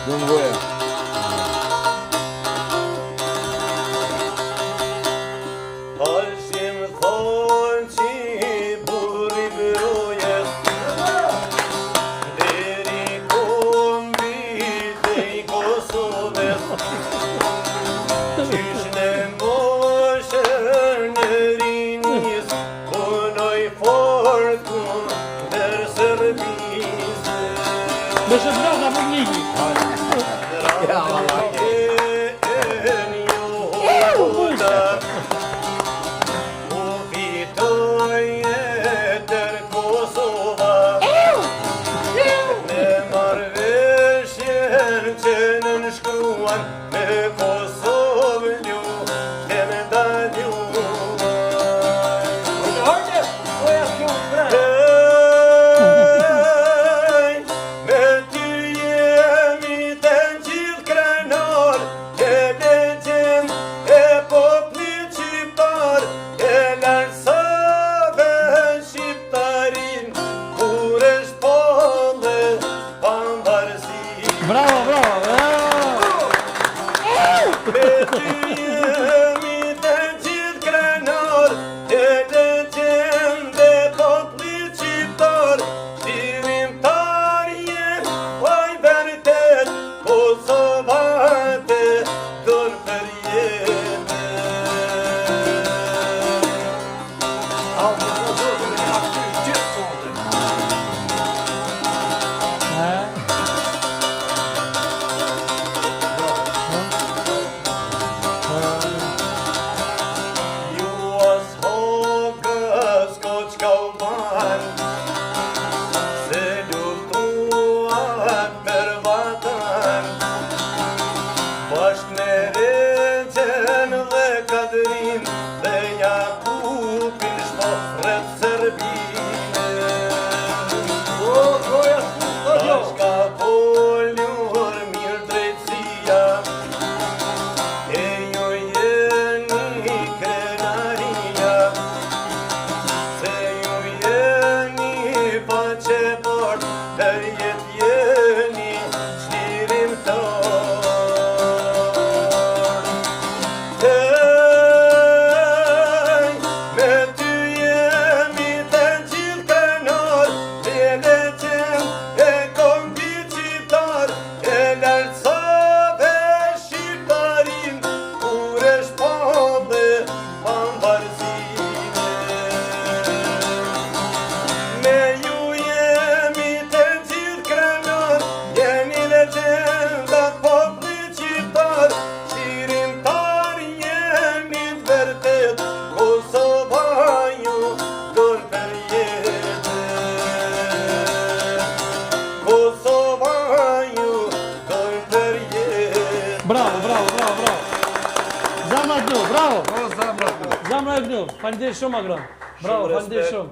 Dëmë goja. Hashim thonë që burri brojes deri kombit e i Kosovës qysh në moshër në rinis punoj fortun der Serbisë Besë brada për njëgi. Ja, valla. Me Kosovë lju, keme da lju me ty jemi të gjithë krenar e legjen e poplit shqiptar e larsave shqiptarin kur e shpolle pavarësi Bravo, bravo. me ty jemi të gjithë krenar e legjen dhe poplit shqiptar shqirimtar jem vaj vërtet Kosovate dër për jeme Ju as hogës koq kauban se luftuat për vatan bashk me Regjen dhe Kadrin dhe Jakupin shpofret Serbine bashka folur mirë drejtësia e ju jeni krenaria se ju jeni paqeport për jet jeni shqirimtar me ty jemi të gjithë krenar e legjen e kombit shqiptar e larsave shqiptarin kur e shpolle pavarësine me ju jemi të gjithë krenar jeni legjendat poplit shqiptar shqirimtar jeni të vërtet Kosova ju dër për jetë Kosova ju dër për jetë Bravo, bravo, bravo, bravo. Zamra e gnu, bravo. O, zamra. Zamra e gnu. Faleminderit shumë agron. Bravo, faleminderit shumë.